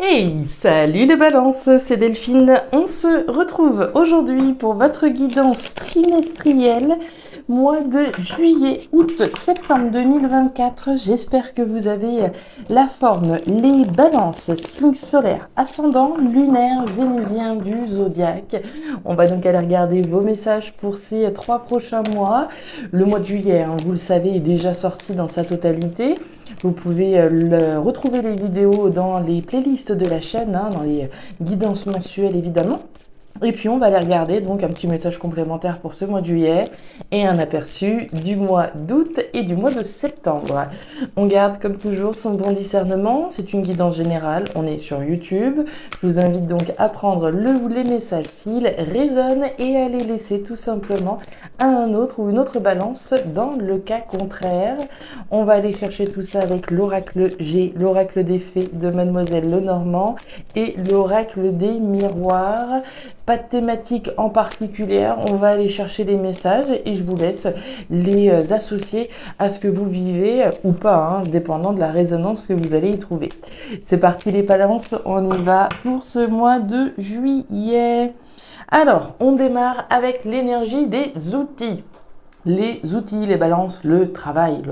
Hey, salut les balances, c'est Delphine. On se retrouve aujourd'hui pour votre guidance trimestrielle, mois de juillet, août, septembre 2024. J'espère que vous avez la forme, les balances, signes solaires, ascendant, lunaire, vénusien du zodiaque. On va donc aller regarder vos messages pour ces 3 prochains mois. Le mois de juillet, vous le savez, est déjà sorti dans sa totalité. Vous pouvez retrouver les vidéos dans les playlists de la chaîne, dans les guidances mensuelles évidemment. Et puis on va aller regarder donc un petit message complémentaire pour ce mois de juillet et un aperçu du mois d'août et du mois de septembre. On garde comme toujours son bon discernement, c'est une guidance générale, on est sur YouTube. Je vous invite donc à prendre le ou les messages s'ils résonnent et à les laisser tout simplement à un autre ou une autre balance dans le cas contraire. On va aller chercher tout ça avec l'oracle G, l'oracle des fées de Mademoiselle Lenormand et l'oracle des miroirs. Pas de thématique en particulier, on va aller chercher des messages et je vous laisse les associer à ce que vous vivez ou pas, dépendant de la résonance que vous allez y trouver. C'est parti les balances, on y va pour ce mois de juillet. Alors, on démarre avec l'énergie des outils. Les outils, les balances, le travail,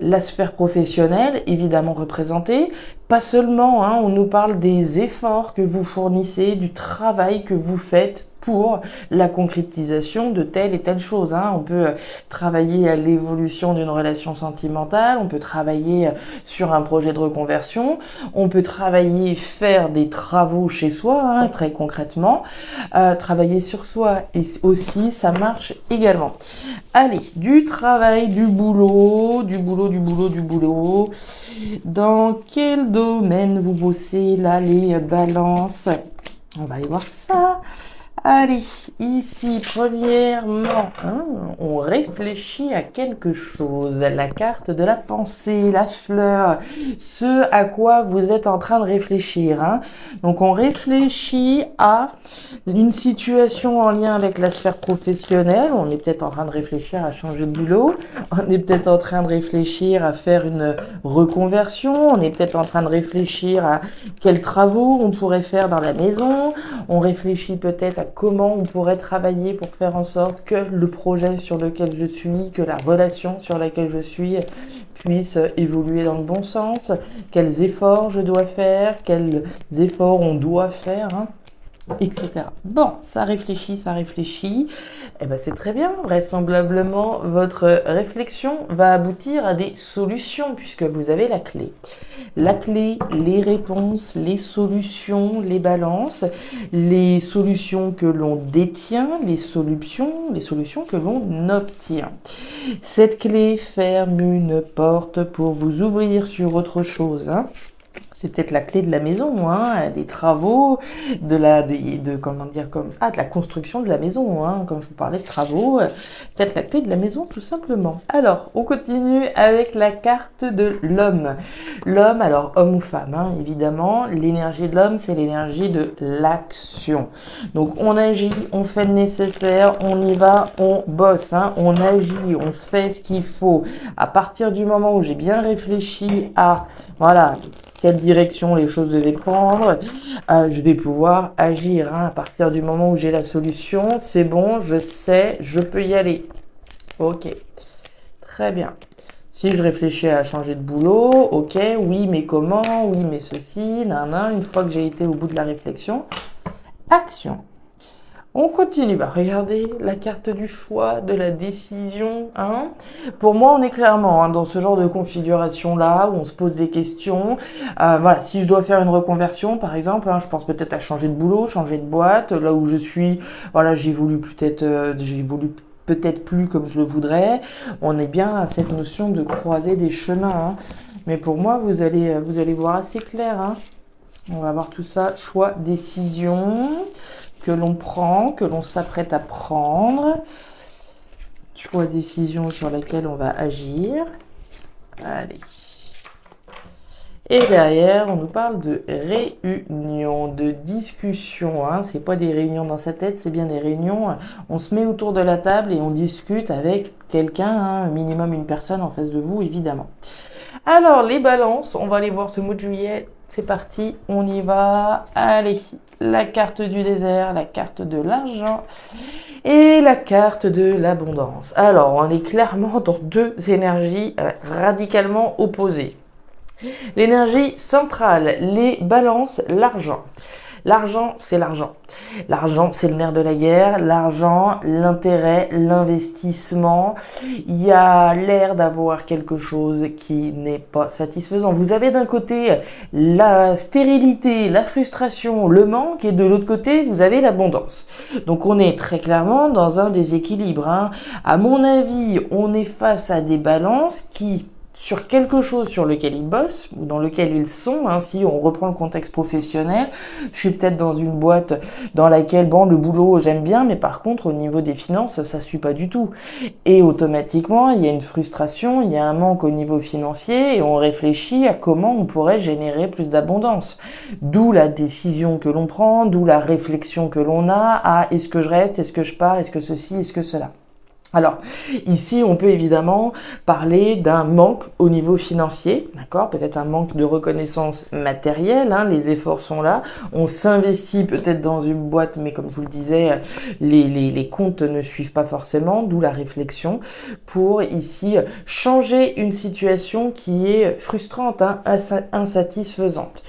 la sphère professionnelle, évidemment représentée. Pas seulement, on nous parle des efforts que vous fournissez, du travail que vous faites pour la concrétisation de telle et telle chose. On peut travailler à l'évolution d'une relation sentimentale, on peut travailler sur un projet de reconversion, on peut travailler, faire des travaux chez soi, très concrètement. Travailler sur soi et aussi, ça marche également. Allez, du travail, du boulot. Dans quel domaine vous bossez là, les balances? On va aller voir ça. Allez, ici, premièrement, on réfléchit à quelque chose. La carte de la pensée, la fleur, ce à quoi vous êtes en train de réfléchir. Donc, on réfléchit à une situation en lien avec la sphère professionnelle. On est peut-être en train de réfléchir à changer de boulot. On est peut-être en train de réfléchir à faire une reconversion. On est peut-être en train de réfléchir à quels travaux on pourrait faire dans la maison. On réfléchit peut-être à comment on pourrait travailler pour faire en sorte que le projet sur lequel je suis, que la relation sur laquelle je suis puisse évoluer dans le bon sens, quels efforts je dois faire, quels efforts on doit faire, etc. Bon, ça réfléchit. Eh ben c'est très bien. Vraisemblablement, votre réflexion va aboutir à des solutions puisque vous avez la clé. La clé, les réponses, les solutions, les balances, les solutions que l'on détient, les solutions que l'on obtient. Cette clé ferme une porte pour vous ouvrir sur autre chose. C'est peut-être la clé de la maison, des travaux, de la construction de la maison, quand je vous parlais de travaux, peut-être la clé de la maison tout simplement. Alors, on continue avec la carte de l'homme. L'homme, alors homme ou femme, évidemment, l'énergie de l'homme, c'est l'énergie de l'action. Donc, on agit, on fait le nécessaire, on y va, on bosse, on agit, on fait ce qu'il faut. À partir du moment où j'ai bien réfléchi à, quelle direction les choses devaient prendre, je vais pouvoir agir. À partir du moment où j'ai la solution, c'est bon, je sais, je peux y aller. Ok, très bien. Si je réfléchis à changer de boulot, ok, oui, mais comment, oui, mais ceci, une fois que j'ai été au bout de la réflexion, action. On continue. Regardez la carte du choix, de la décision. Pour moi, on est clairement dans ce genre de configuration-là où on se pose des questions. Si je dois faire une reconversion, par exemple, je pense peut-être à changer de boulot, changer de boîte. Là où je suis, j'évolue peut-être plus comme je le voudrais. On est bien à cette notion de croiser des chemins. Mais pour moi, vous allez voir assez clair. On va voir tout ça. Choix, décision que l'on prend, que l'on s'apprête à prendre. Choix, décision sur laquelle on va agir. Allez. Et derrière, on nous parle de réunion, de discussion. C'est pas des réunions dans sa tête, c'est bien des réunions. On se met autour de la table et on discute avec quelqu'un, minimum une personne en face de vous, évidemment. Alors, les balances, on va aller voir ce mois de juillet. C'est parti, on y va. Allez, la carte du désert, la carte de l'argent et la carte de l'abondance. Alors, on est clairement dans deux énergies radicalement opposées. L'énergie centrale, les balances, l'argent. L'argent, c'est l'argent. L'argent, c'est le nerf de la guerre. L'argent, l'intérêt, l'investissement. Il y a l'air d'avoir quelque chose qui n'est pas satisfaisant. Vous avez d'un côté la stérilité, la frustration, le manque, et de l'autre côté, vous avez l'abondance. Donc on est très clairement dans un déséquilibre, hein. À mon avis, on est face à des balances qui, sur quelque chose sur lequel ils bossent, ou dans lequel ils sont, hein, si on reprend le contexte professionnel, je suis peut-être dans une boîte dans laquelle, bon, le boulot, j'aime bien, mais par contre, au niveau des finances, ça suit pas du tout. Et automatiquement, il y a une frustration, il y a un manque au niveau financier, et on réfléchit à comment on pourrait générer plus d'abondance. D'où la décision que l'on prend, d'où la réflexion que l'on a à est-ce que je reste, est-ce que je pars, est-ce que ceci, est-ce que cela. Alors, ici, on peut évidemment parler d'un manque au niveau financier, d'accord? Peut-être un manque de reconnaissance matérielle, hein, les efforts sont là. On s'investit peut-être dans une boîte, mais comme je vous le disais, les comptes ne suivent pas forcément, d'où la réflexion pour ici changer une situation qui est frustrante, hein, insatisfaisante.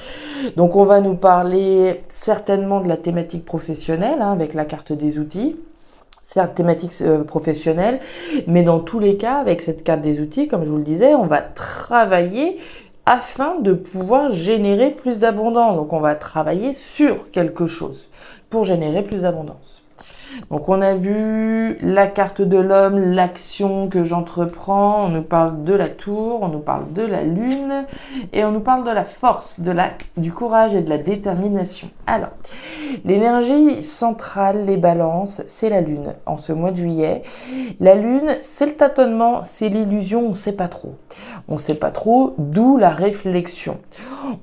Donc, on va nous parler certainement de la thématique professionnelle, hein, avec la carte des outils. C'est la thématique professionnelle, mais dans tous les cas, avec cette carte des outils, comme je vous le disais, on va travailler afin de pouvoir générer plus d'abondance. Donc, on va travailler sur quelque chose pour générer plus d'abondance. Donc, on a vu la carte de l'homme, l'action que j'entreprends. On nous parle de la tour, on nous parle de la lune et on nous parle de la force, du courage et de la détermination. Alors, l'énergie centrale, les balances, c'est la lune en ce mois de juillet. La lune, c'est le tâtonnement, c'est l'illusion, on ne sait pas trop. On ne sait pas trop, d'où la réflexion.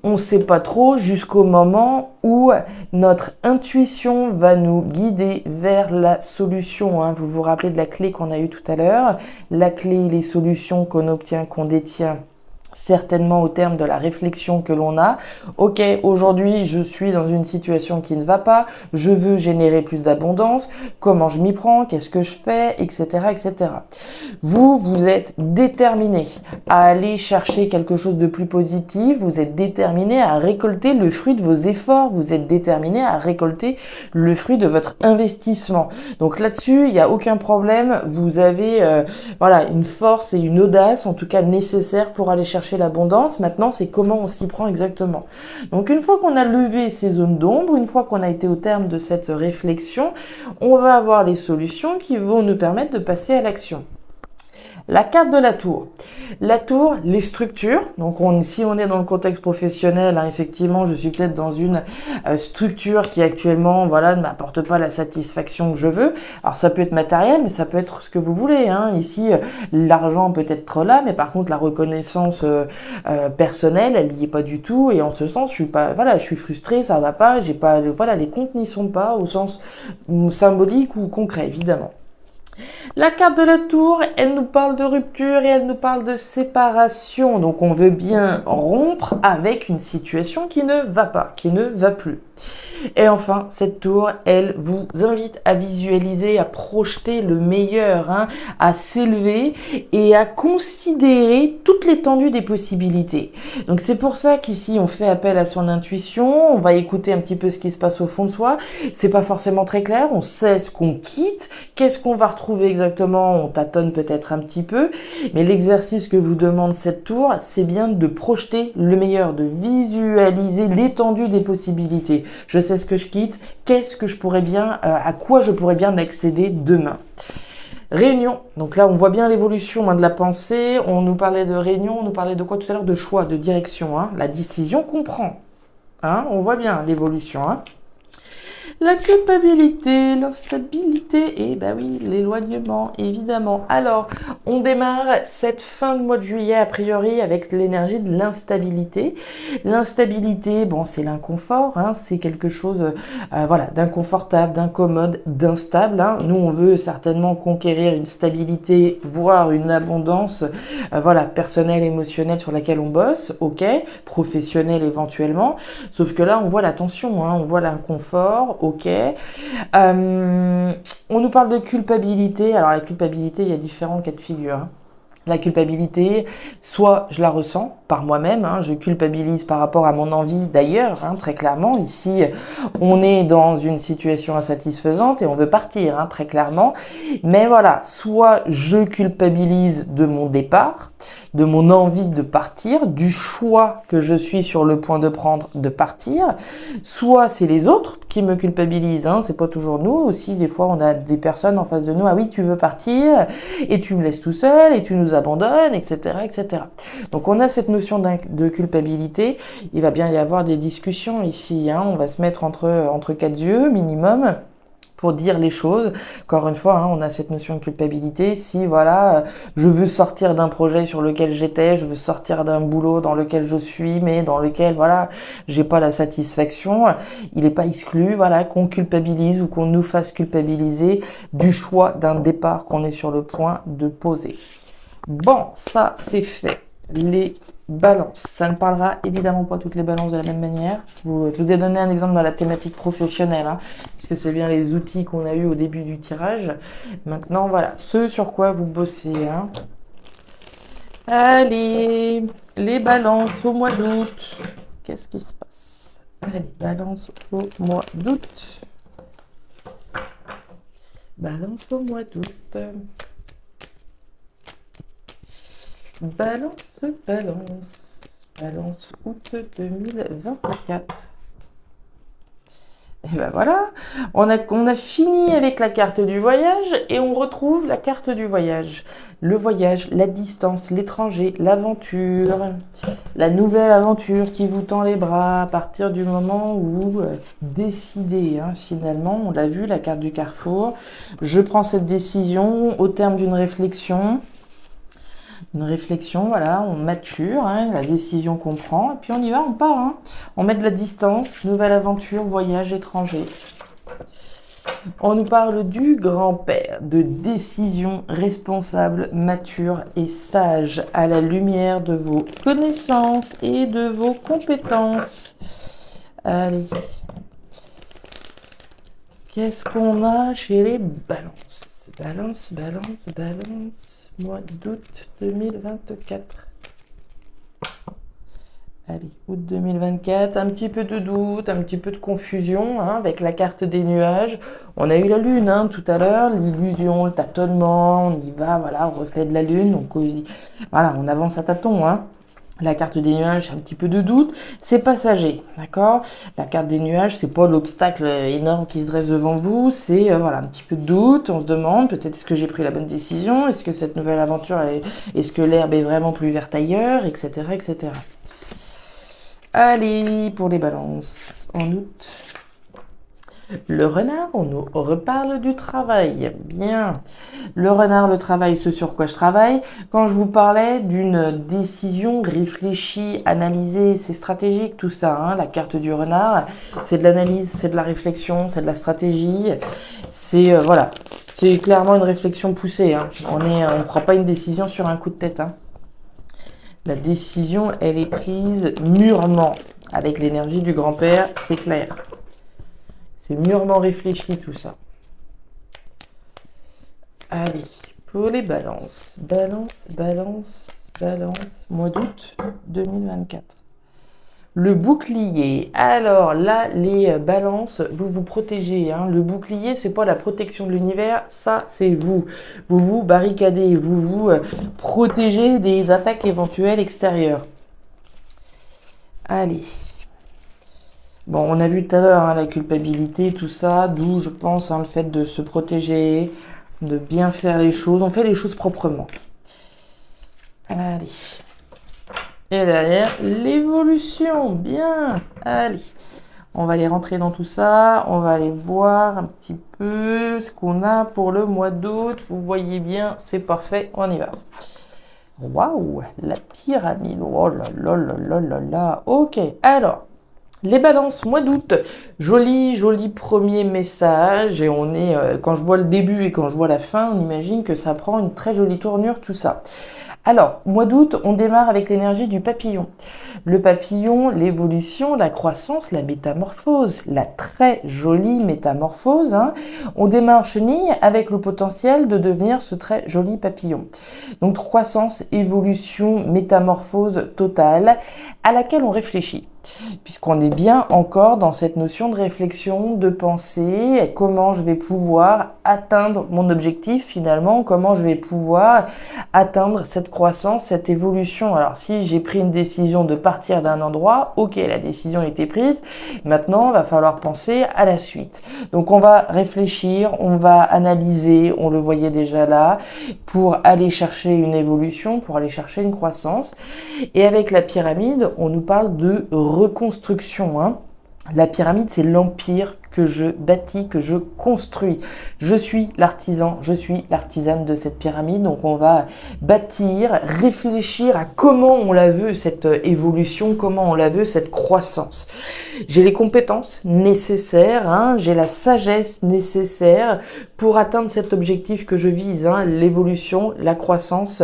On ne sait pas trop jusqu'au moment où notre intuition va nous guider vers la solution, hein. Vous vous rappelez de la clé qu'on a eue tout à l'heure. La clé, les solutions qu'on obtient, qu'on détient, certainement au terme de la réflexion que l'on a. Ok, aujourd'hui, je suis dans une situation qui ne va pas, je veux générer plus d'abondance, comment je m'y prends, qu'est-ce que je fais, etc., etc. Vous êtes déterminé à aller chercher quelque chose de plus positif, vous êtes déterminé à récolter le fruit de vos efforts, vous êtes déterminé à récolter le fruit de votre investissement. Donc là-dessus, il n'y a aucun problème, vous avez voilà, une force et une audace, en tout cas nécessaire pour aller chercher l'abondance. Maintenant, c'est comment on s'y prend exactement. Donc, une fois qu'on a levé ces zones d'ombre, une fois qu'on a été au terme de cette réflexion, on va avoir les solutions qui vont nous permettre de passer à l'action. La carte de la tour. La tour, les structures. Donc, si on est dans le contexte professionnel, hein, effectivement, je suis peut-être dans une structure qui actuellement, voilà, ne m'apporte pas la satisfaction que je veux. Alors, ça peut être matériel, mais ça peut être ce que vous voulez, hein. Ici, l'argent peut être là, mais par contre, la reconnaissance personnelle, elle n'y est pas du tout. Et en ce sens, je suis pas, voilà, je suis frustrée, ça va pas, j'ai pas, voilà, les comptes n'y sont pas au sens symbolique ou concret, évidemment. La carte de la tour, elle nous parle de rupture et elle nous parle de séparation. Donc on veut bien rompre avec une situation qui ne va pas, qui ne va plus. Et enfin, cette tour, elle vous invite à visualiser, à projeter le meilleur, hein, à s'élever et à considérer toute l'étendue des possibilités. Donc c'est pour ça qu'ici, on fait appel à son intuition, on va écouter un petit peu ce qui se passe au fond de soi. C'est pas forcément très clair, on sait ce qu'on quitte, qu'est-ce qu'on va retrouver exactement, on tâtonne peut-être un petit peu, mais l'exercice que vous demande cette tour, c'est bien de projeter le meilleur, de visualiser l'étendue des possibilités. Je sais ce que je quitte, qu'est-ce que je pourrais bien, à quoi je pourrais bien accéder demain. Réunion, donc là on voit bien l'évolution, hein, de la pensée, on nous parlait de réunion, on nous parlait de quoi tout à l'heure, de choix, de direction, hein, la décision qu'on prend, hein, on voit bien l'évolution, hein. La culpabilité, l'instabilité et bah oui, l'éloignement, évidemment. Alors, on démarre cette fin de mois de juillet a priori avec l'énergie de l'instabilité. L'instabilité, bon, c'est l'inconfort, hein, c'est quelque chose voilà, d'inconfortable, d'incommode, d'instable. Hein. Nous, on veut certainement conquérir une stabilité, voire une abondance voilà, personnelle, émotionnelle sur laquelle on bosse, ok, professionnelle éventuellement. Sauf que là, on voit la tension, hein, on voit l'inconfort, ok. On nous parle de culpabilité. Alors la culpabilité, il y a différents cas de figure. Hein. La culpabilité, soit je la ressens par moi-même, hein, je culpabilise par rapport à mon envie d'ailleurs, hein, très clairement. Ici, on est dans une situation insatisfaisante et on veut partir, hein, très clairement. Mais voilà, soit je culpabilise de mon départ, de mon envie de partir, du choix que je suis sur le point de prendre de partir, soit c'est les autres qui me culpabilisent, hein, c'est pas toujours nous aussi, des fois on a des personnes en face de nous, ah oui tu veux partir et tu me laisses tout seul et tu nous abandonnes, etc., etc. Donc on a cette notion de culpabilité, il va bien y avoir des discussions ici, hein, on va se mettre entre quatre yeux minimum, pour dire les choses. Encore une fois, hein, on a cette notion de culpabilité. Si voilà, je veux sortir d'un projet sur lequel j'étais, je veux sortir d'un boulot dans lequel je suis, mais dans lequel voilà, j'ai pas la satisfaction, il n'est pas exclu, voilà, qu'on culpabilise ou qu'on nous fasse culpabiliser du choix d'un départ qu'on est sur le point de poser. Bon, ça c'est fait. Les balances. Ça ne parlera évidemment pas toutes les balances de la même manière. Je vous ai donné un exemple dans la thématique professionnelle, hein, puisque c'est bien les outils qu'on a eu au début du tirage. Maintenant, voilà, ce sur quoi vous bossez. Hein. Allez, les balances au mois d'août. Qu'est-ce qui se passe? Allez, balance au mois d'août. Balance au mois d'août. Balance, balance août 2024. Et ben voilà, on a fini avec la carte du voyage et on retrouve la carte du voyage. Le voyage, la distance, l'étranger, l'aventure, la nouvelle aventure qui vous tend les bras à partir du moment où vous décidez. Hein, finalement, on l'a vu, la carte du carrefour. Je prends cette décision au terme d'une réflexion. Une réflexion, voilà, on mature, hein, la décision qu'on prend, et puis on y va, on part. Hein. On met de la distance, nouvelle aventure, voyage étranger. On nous parle du grand-père, de décision responsable, mature et sage, à la lumière de vos connaissances et de vos compétences. Allez. Qu'est-ce qu'on a chez les balances? Balance, balance, balance, mois d'août 2024. Allez, août 2024, un petit peu de doute, un petit peu de confusion hein, avec la carte des nuages. On a eu la lune hein, tout à l'heure, l'illusion, le tâtonnement, on y va, voilà, au reflet de la lune. Donc voilà, on avance à tâtons. Hein. La carte des nuages, un petit peu de doute, c'est passager, d'accord? La carte des nuages, c'est pas l'obstacle énorme qui se dresse devant vous, c'est voilà un petit peu de doute. On se demande peut-être est-ce que j'ai pris la bonne décision, est-ce que cette nouvelle aventure, est-ce que l'herbe est vraiment plus verte ailleurs, etc., etc. Allez pour les balances en août. Le renard, on nous reparle du travail. Bien. Le renard, le travail, ce sur quoi je travaille. Quand je vous parlais d'une décision réfléchie, analysée, c'est stratégique tout ça. Hein, la carte du renard, c'est de l'analyse, c'est de la réflexion, c'est de la stratégie. C'est voilà, c'est clairement une réflexion poussée. Hein. On ne prend pas une décision sur un coup de tête. Hein. La décision, elle est prise mûrement avec l'énergie du grand-père, c'est clair. C'est mûrement réfléchi tout ça. Allez, pour les balances. Balance, balance, balance. Mois d'août 2024. Le bouclier. Alors là, les balances, vous vous protégez. Hein. Le bouclier, c'est pas la protection de l'univers, ça c'est vous. Vous vous barricadez, vous vous protégez des attaques éventuelles extérieures. Allez. Bon, on a vu tout à l'heure hein, la culpabilité, tout ça, d'où je pense hein, le fait de se protéger, de bien faire les choses. On fait les choses proprement. Allez. Et derrière, l'évolution. Bien. Allez. On va aller rentrer dans tout ça. On va aller voir un petit peu ce qu'on a pour le mois d'août. Vous voyez bien, c'est parfait. On y va. Waouh, la pyramide. Oh là là là là là là. Ok, alors, les balances, mois d'août. Joli, joli premier message. Et on est, quand je vois le début et quand je vois la fin, on imagine que ça prend une très jolie tournure, tout ça. Alors, mois d'août, on démarre avec l'énergie du papillon. Le papillon, l'évolution, la croissance, la métamorphose, la très jolie métamorphose. Hein. On démarre chenille avec le potentiel de devenir ce très joli papillon. Donc, croissance, évolution, métamorphose totale à laquelle on réfléchit. Puisqu'on est bien encore dans cette notion de réflexion, de pensée, comment je vais pouvoir atteindre mon objectif finalement, comment je vais pouvoir atteindre cette croissance, cette évolution. Alors si j'ai pris une décision de partir d'un endroit, ok, la décision a été prise, maintenant il va falloir penser à la suite. Donc on va réfléchir, on va analyser, on le voyait déjà là, pour aller chercher une évolution, pour aller chercher une croissance. Et avec la pyramide, on nous parle de reconstruction. Hein. La pyramide, c'est l'empire que je bâtis, que je construis. Je suis l'artisan, je suis l'artisane de cette pyramide. Donc on va bâtir, réfléchir à comment on la veut, cette évolution, comment on la veut, cette croissance. J'ai les compétences nécessaires, hein, j'ai la sagesse nécessaire pour atteindre cet objectif que je vise, hein, l'évolution, la croissance,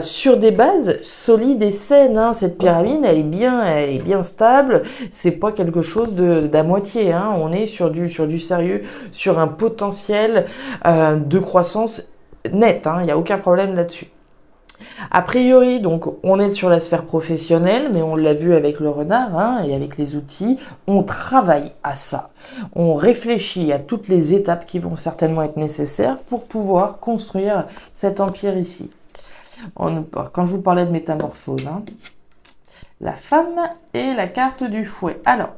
sur des bases solides et saines. Hein. Cette pyramide, elle est bien stable. C'est pas quelque chose d'à moitié. Hein. On est sur du sérieux, sur un potentiel de croissance net. Hein. Il n'y a aucun problème là-dessus. A priori, donc, on est sur la sphère professionnelle, mais on l'a vu avec le renard, hein, et avec les outils, on travaille à ça. On réfléchit à toutes les étapes qui vont certainement être nécessaires pour pouvoir construire cet empire ici. Quand je vous parlais de métamorphose, hein, la femme et la carte du fouet. Alors,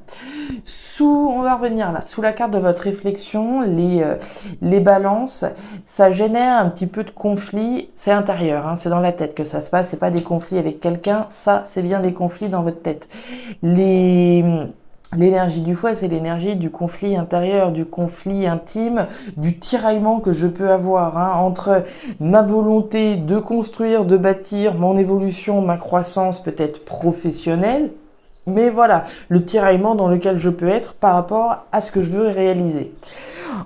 on va revenir là, sous la carte de votre réflexion, les balances, ça génère un petit peu de conflit, c'est intérieur, hein, c'est dans la tête que ça se passe, c'est pas des conflits avec quelqu'un, ça c'est bien des conflits dans votre tête. L'énergie du fouet, c'est l'énergie du conflit intérieur, du conflit intime, du tiraillement que je peux avoir, hein, entre ma volonté de construire, de bâtir mon évolution, ma croissance peut-être professionnelle, mais voilà, le tiraillement dans lequel je peux être par rapport à ce que je veux réaliser.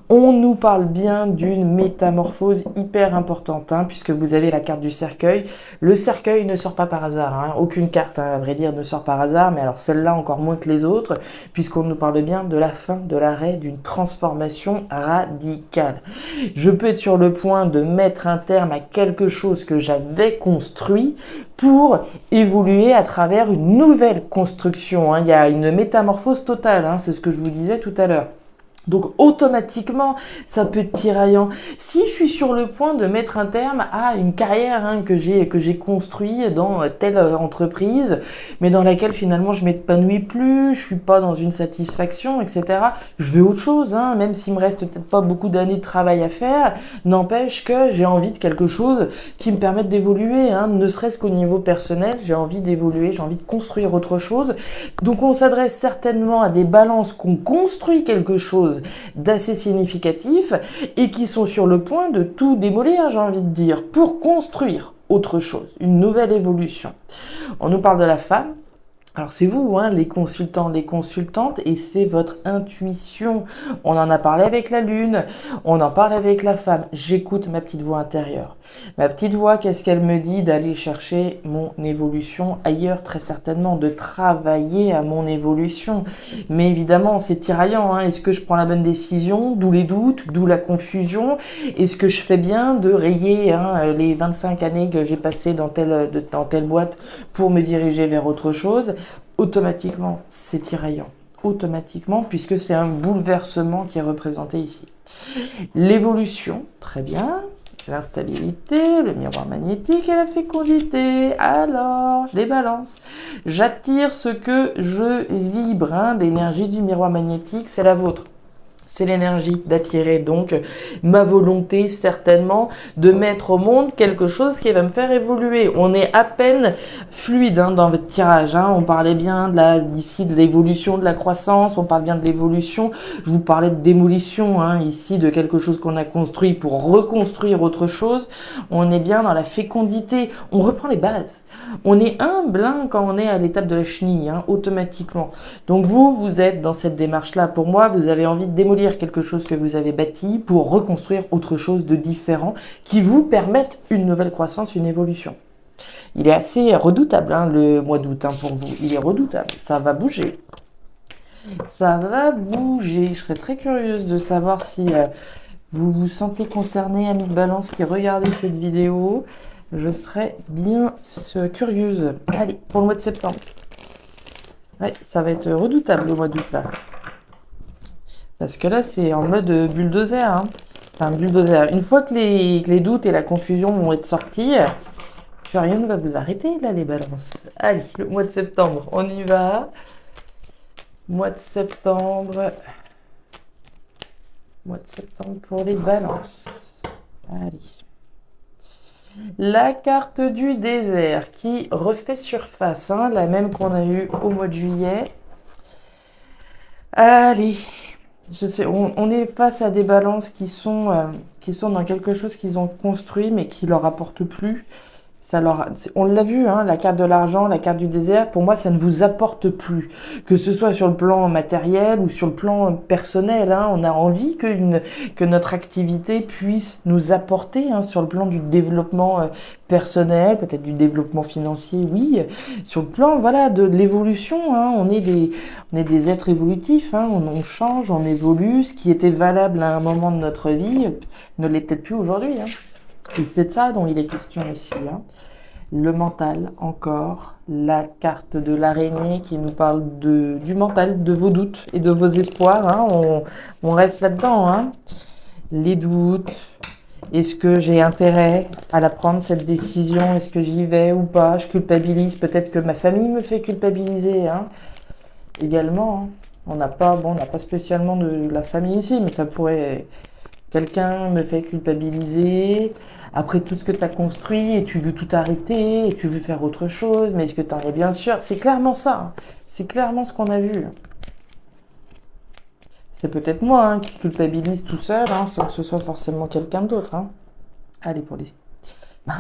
On nous parle bien d'une métamorphose hyper importante, hein, puisque vous avez la carte du cercueil. Le cercueil ne sort pas par hasard, hein. Aucune carte, hein, à vrai dire, ne sort par hasard, mais alors celle-là encore moins que les autres, puisqu'on nous parle bien de la fin, de l'arrêt, d'une transformation radicale. Je peux être sur le point de mettre un terme à quelque chose que j'avais construit pour évoluer à travers une nouvelle construction. Hein. Il y a une métamorphose totale, hein, c'est ce que je vous disais tout à l'heure. Donc automatiquement, ça peut être tiraillant. Si je suis sur le point de mettre un terme à une carrière, hein, que j'ai construit dans telle entreprise, mais dans laquelle finalement je m'épanouis plus, je suis pas dans une satisfaction, etc. Je veux autre chose, hein, même s'il me reste peut-être pas beaucoup d'années de travail à faire, n'empêche que j'ai envie de quelque chose qui me permette d'évoluer, hein, ne serait-ce qu'au niveau personnel, j'ai envie d'évoluer, j'ai envie de construire autre chose. Donc on s'adresse certainement à des balances qu'on construit quelque chose d'assez significatifs et qui sont sur le point de tout démolir, j'ai envie de dire, pour construire autre chose, une nouvelle évolution. On nous parle de la femme. Alors c'est vous, hein, les consultants, les consultantes, et c'est votre intuition. On en a parlé avec la lune, on en parle avec la femme. J'écoute ma petite voix intérieure. Ma petite voix, qu'est-ce qu'elle me dit? D'aller chercher mon évolution ailleurs, très certainement, de travailler à mon évolution. Mais évidemment, c'est tiraillant, hein. Est-ce que je prends la bonne décision? D'où les doutes, d'où la confusion. Est-ce que je fais bien de rayer, hein, les 25 années que j'ai passées dans telle boîte pour me diriger vers autre chose? Automatiquement, c'est tiraillant. Automatiquement, puisque c'est un bouleversement qui est représenté ici. L'évolution, très bien. L'instabilité, le miroir magnétique et la fécondité. Alors, les balances. J'attire ce que je vibre. Hein, l'énergie du miroir magnétique, c'est la vôtre. C'est l'énergie d'attirer donc ma volonté certainement de mettre au monde quelque chose qui va me faire évoluer. On est à peine fluide dans votre tirage. On parlait bien d'ici de l'évolution, de la croissance, on parle bien de l'évolution. Je vous parlais de démolition ici, de quelque chose qu'on a construit pour reconstruire autre chose. On est bien dans la fécondité. On reprend les bases. On est humble quand on est à l'étape de la chenille, automatiquement. Donc vous êtes dans cette démarche-là. Pour moi, vous avez envie de démolir quelque chose que vous avez bâti pour reconstruire autre chose de différent qui vous permette une nouvelle croissance, une évolution. Il est assez redoutable le mois d'août pour vous. Il est redoutable. Ça va bouger. Ça va bouger. Je serais très curieuse de savoir si vous vous sentez concerné, amis de Balance qui regardez cette vidéo. Je serais bien curieuse. Allez, pour le mois de septembre. Ouais, ça va être redoutable le mois d'août là. Parce que là, c'est en mode bulldozer. Enfin, bulldozer. Une fois que les doutes et la confusion vont être sortis, plus rien ne va vous arrêter, là, les balances. Allez, le mois de septembre, on y va. Mois de septembre. Mois de septembre pour les balances. Allez. La carte du désert qui refait surface, la même qu'on a eue au mois de juillet. Allez. Je sais, on est face à des balances qui sont dans quelque chose qu'ils ont construit mais qui leur apporte plus. On l'a vu, la carte de l'argent, la carte du désert, pour moi, ça ne vous apporte plus. Que ce soit sur le plan matériel ou sur le plan personnel, on a envie que notre activité puisse nous apporter sur le plan du développement personnel, peut-être du développement financier, oui. Sur le plan, voilà, de l'évolution, on est des êtres évolutifs, on change, on évolue. Ce qui était valable à un moment de notre vie ne l'est peut-être plus aujourd'hui. Et c'est de ça dont il est question ici. Le mental, encore, la carte de l'araignée qui nous parle du mental, de vos doutes et de vos espoirs. On reste là-dedans. Les doutes. Est-ce que j'ai intérêt à la prendre, cette décision? Est-ce que j'y vais ou pas? Je culpabilise. Peut-être que ma famille me fait culpabiliser. Également. On n'a pas spécialement de la famille ici, mais ça pourrait... Quelqu'un me fait culpabiliser après tout ce que tu as construit et tu veux tout arrêter et tu veux faire autre chose, mais est-ce que tu en es bien sûr? C'est clairement ça. C'est clairement ce qu'on a vu. C'est peut-être moi qui culpabilise tout seul, sans que ce soit forcément quelqu'un d'autre. Allez, pour les...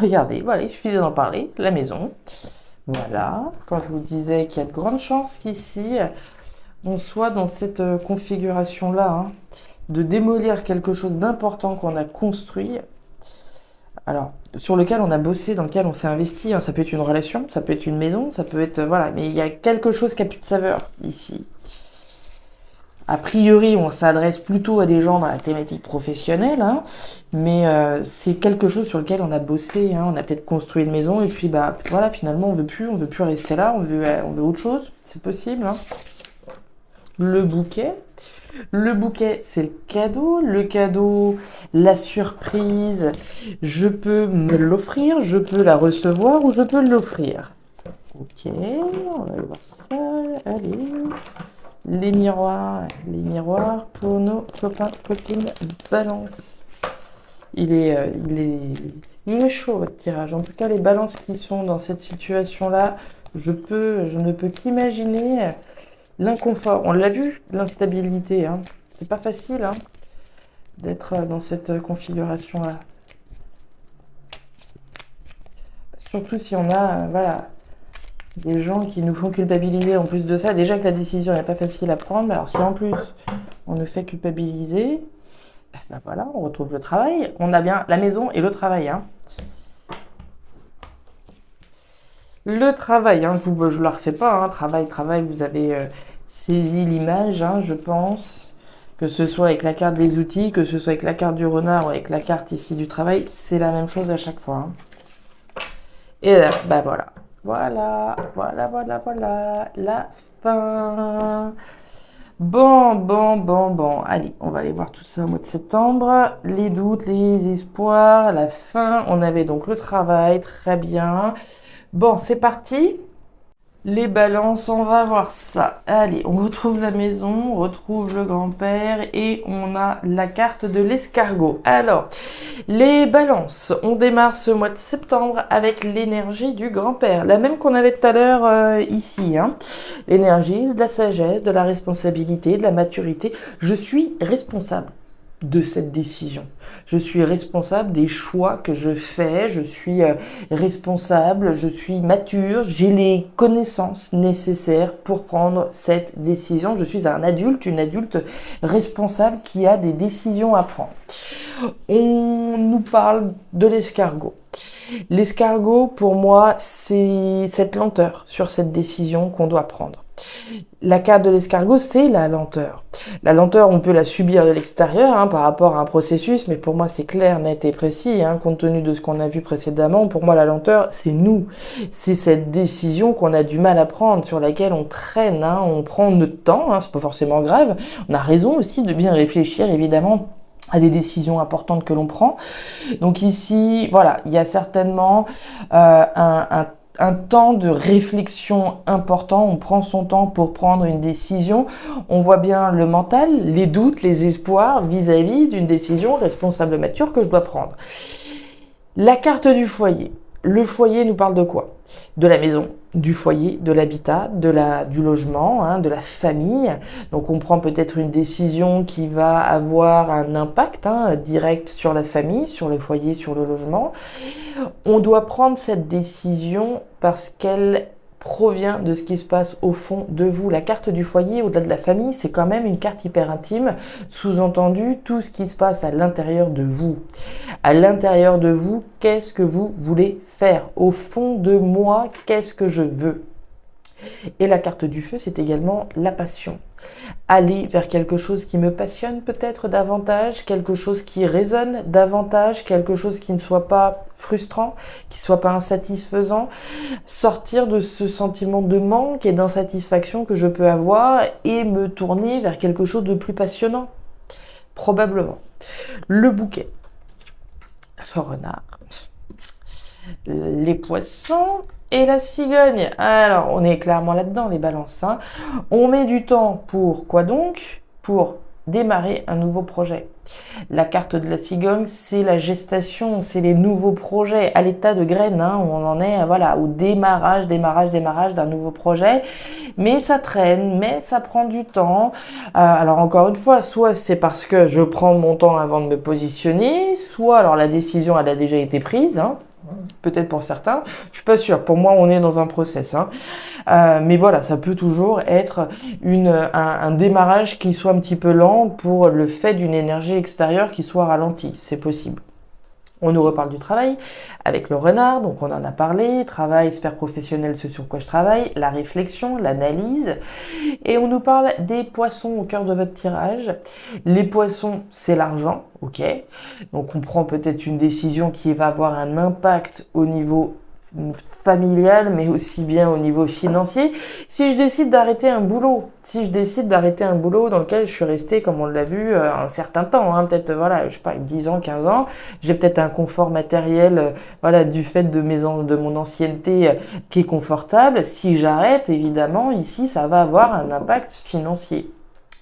Regardez, voilà, il suffisait d'en parler. La maison. Voilà. Quand je vous disais qu'il y a de grandes chances qu'ici, on soit dans cette configuration-là, de démolir quelque chose d'important qu'on a construit, alors sur lequel on a bossé, dans lequel on s'est investi. Ça peut être une relation, ça peut être une maison, ça peut être... Voilà, mais il y a quelque chose qui n'a plus de saveur ici. A priori, on s'adresse plutôt à des gens dans la thématique professionnelle, mais c'est quelque chose sur lequel on a bossé. On a peut-être construit une maison et puis voilà, finalement on veut plus rester là, on veut autre chose. C'est possible. Le bouquet. Le bouquet, c'est le cadeau. Le cadeau, la surprise. Je peux me l'offrir, je peux la recevoir ou je peux l'offrir. Ok, on va voir ça. Allez. Les miroirs pour nos copains, copines balance. Il est chaud votre tirage. En tout cas, les balances qui sont dans cette situation-là, je ne peux qu'imaginer l'inconfort. On l'a vu, l'instabilité. C'est pas facile d'être dans cette configuration-là. Surtout si on a, des gens qui nous font culpabiliser en plus de ça. Déjà que la décision n'est pas facile à prendre, alors si en plus on nous fait culpabiliser, voilà, on retrouve le travail. On a bien la maison et le travail. Le travail, je ne la refais pas. Travail, vous avez saisi l'image, je pense. Que ce soit avec la carte des outils, que ce soit avec la carte du renard ou avec la carte ici du travail, c'est la même chose à chaque fois. Et voilà. Voilà, la fin. Bon. Allez, on va aller voir tout ça au mois de septembre. Les doutes, les espoirs, la fin. On avait donc le travail, très bien. Bon, c'est parti. Les balances, on va voir ça. Allez, on retrouve la maison, on retrouve le grand-père et on a la carte de l'escargot. Alors, les balances, on démarre ce mois de septembre avec l'énergie du grand-père. La même qu'on avait tout à l'heure ici. Hein. L'énergie de la sagesse, de la responsabilité, de la maturité. Je suis responsable de cette décision. Je suis responsable des choix que je fais, je suis responsable, je suis mature, j'ai les connaissances nécessaires pour prendre cette décision. Je suis un adulte, une adulte responsable qui a des décisions à prendre. On nous parle de l'escargot. L'escargot, pour moi, c'est cette lenteur sur cette décision qu'on doit prendre. La carte de l'escargot, c'est la lenteur. La lenteur, on peut la subir de l'extérieur par rapport à un processus, mais pour moi, c'est clair, net et précis, compte tenu de ce qu'on a vu précédemment. Pour moi, la lenteur, c'est nous. C'est cette décision qu'on a du mal à prendre, sur laquelle on traîne, on prend notre temps, c'est pas forcément grave. On a raison aussi de bien réfléchir, évidemment, à des décisions importantes que l'on prend. Donc ici, voilà, il y a certainement un temps de réflexion important, on prend son temps pour prendre une décision, on voit bien le mental, les doutes, les espoirs vis-à-vis d'une décision responsable mature que je dois prendre. La carte du foyer. Le foyer nous parle de quoi? De la maison, du foyer, de l'habitat, du logement, de la famille. Donc on prend peut-être une décision qui va avoir un impact direct sur la famille, sur le foyer, sur le logement. On doit prendre cette décision parce qu'elle provient de ce qui se passe au fond de vous. La carte du foyer, au-delà de la famille, c'est quand même une carte hyper intime, sous-entendu tout ce qui se passe à l'intérieur de vous. À l'intérieur de vous, qu'est-ce que vous voulez faire? Au fond de moi, qu'est-ce que je veux? Et la carte du feu, c'est également la passion. Aller vers quelque chose qui me passionne peut-être davantage, quelque chose qui résonne davantage, quelque chose qui ne soit pas frustrant, qui ne soit pas insatisfaisant, sortir de ce sentiment de manque et d'insatisfaction que je peux avoir et me tourner vers quelque chose de plus passionnant, probablement. Le bouquet, le renard, les poissons et la cigogne. Alors, on est clairement là-dedans, les balances. On met du temps pour quoi donc? Pour démarrer un nouveau projet. La carte de la cigogne, c'est la gestation, c'est les nouveaux projets à l'état de graine. Où on en est au démarrage d'un nouveau projet. Mais ça traîne, mais ça prend du temps. Alors encore une fois, soit c'est parce que je prends mon temps avant de me positionner, soit alors la décision elle a déjà été prise. Peut-être pour certains, je suis pas sûre. Pour moi, on est dans un process. Mais voilà, ça peut toujours être un démarrage qui soit un petit peu lent pour le fait d'une énergie extérieure qui soit ralentie. C'est possible. On nous reparle du travail avec le renard, donc on en a parlé, travail, sphère professionnelle, ce sur quoi je travaille, la réflexion, l'analyse, et on nous parle des poissons au cœur de votre tirage. Les poissons, c'est l'argent, ok, donc on prend peut-être une décision qui va avoir un impact au niveau familial, mais aussi bien au niveau financier. Si je décide d'arrêter un boulot, dans lequel je suis restée, comme on l'a vu, un certain temps, peut-être, je sais pas, 10 ans, 15 ans, j'ai peut-être un confort matériel, du fait de mon ancienneté qui est confortable. Si j'arrête, évidemment, ici, ça va avoir un impact financier.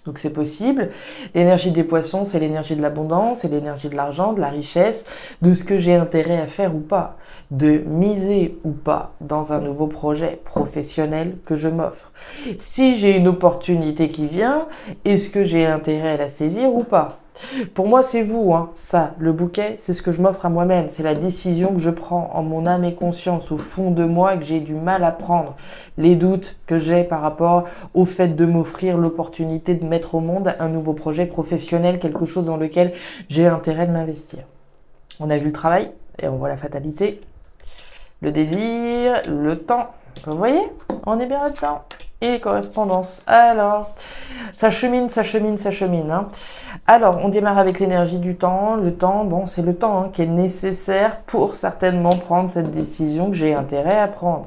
Donc c'est possible. L'énergie des poissons, c'est l'énergie de l'abondance, c'est l'énergie de l'argent, de la richesse, de ce que j'ai intérêt à faire ou pas, de miser ou pas dans un nouveau projet professionnel que je m'offre. Si j'ai une opportunité qui vient, est-ce que j'ai intérêt à la saisir ou pas? Pour moi, c'est vous, ça, le bouquet, c'est ce que je m'offre à moi-même, c'est la décision que je prends en mon âme et conscience, au fond de moi, que j'ai du mal à prendre, les doutes que j'ai par rapport au fait de m'offrir l'opportunité de mettre au monde un nouveau projet professionnel, quelque chose dans lequel j'ai intérêt de m'investir. On a vu le travail, et on voit la fatalité, le désir, le temps, vous voyez, on est bien là-dedans. Et les correspondances. Alors, ça chemine. Alors, on démarre avec l'énergie du temps. Le temps, c'est le temps qui est nécessaire pour certainement prendre cette décision que j'ai intérêt à prendre.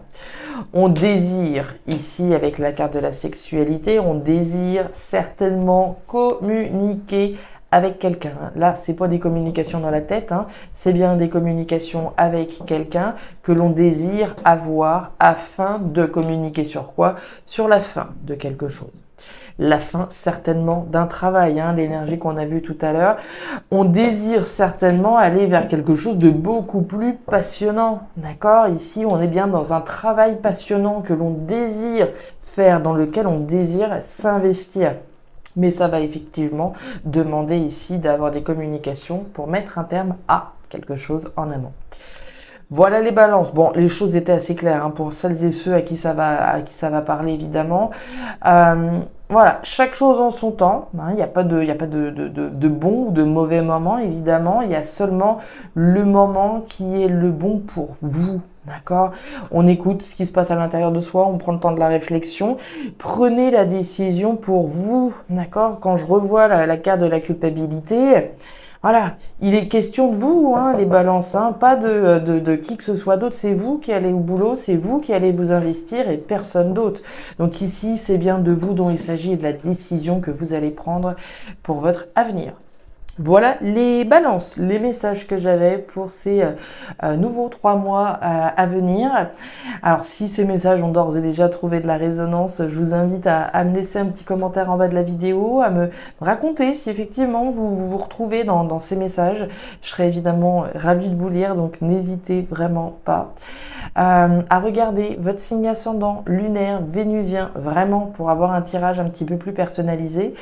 On désire, ici avec la carte de la sexualité, on désire certainement communiquer avec quelqu'un. Là, c'est pas des communications dans la tête, hein, c'est bien des communications avec quelqu'un que l'on désire avoir afin de communiquer sur quoi? Sur la fin de quelque chose. La fin certainement d'un travail, hein, l'énergie qu'on a vue tout à l'heure. On désire certainement aller vers quelque chose de beaucoup plus passionnant, d'accord? Ici, on est bien dans un travail passionnant que l'on désire faire, dans lequel on désire s'investir. Mais ça va effectivement demander ici d'avoir des communications pour mettre un terme à quelque chose en amont. Voilà les balances. Bon, les choses étaient assez claires hein, pour celles et ceux à qui ça va parler évidemment. Voilà, chaque chose en son temps. Hein, il n'y a pas de bon ou de mauvais moment évidemment. Il y a seulement le moment qui est le bon pour vous. D'accord? On écoute ce qui se passe à l'intérieur de soi, on prend le temps de la réflexion. Prenez la décision pour vous. D'accord? Quand je revois la carte de la culpabilité, voilà, il est question de vous, hein, les balances, hein, pas de qui que ce soit d'autre. C'est vous qui allez au boulot, c'est vous qui allez vous investir et personne d'autre. Donc ici, c'est bien de vous dont il s'agit et de la décision que vous allez prendre pour votre avenir. Voilà les balances, les messages que j'avais pour ces nouveaux 3 mois à venir. Alors si ces messages ont d'ores et déjà trouvé de la résonance, je vous invite à me laisser un petit commentaire en bas de la vidéo, à me raconter si effectivement vous vous retrouvez dans ces messages. Je serais évidemment ravie de vous lire, donc n'hésitez vraiment pas. À regarder votre signe ascendant, lunaire, vénusien, vraiment pour avoir un tirage un petit peu plus personnalisé.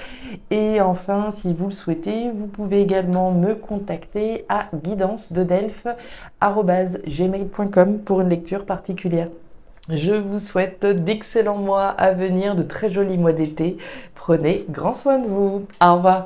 Et enfin, si vous le souhaitez, vous pouvez également me contacter à guidance-de-delphes@gmail.com pour une lecture particulière. Je vous souhaite d'excellents mois à venir, de très jolis mois d'été. Prenez grand soin de vous. Au revoir.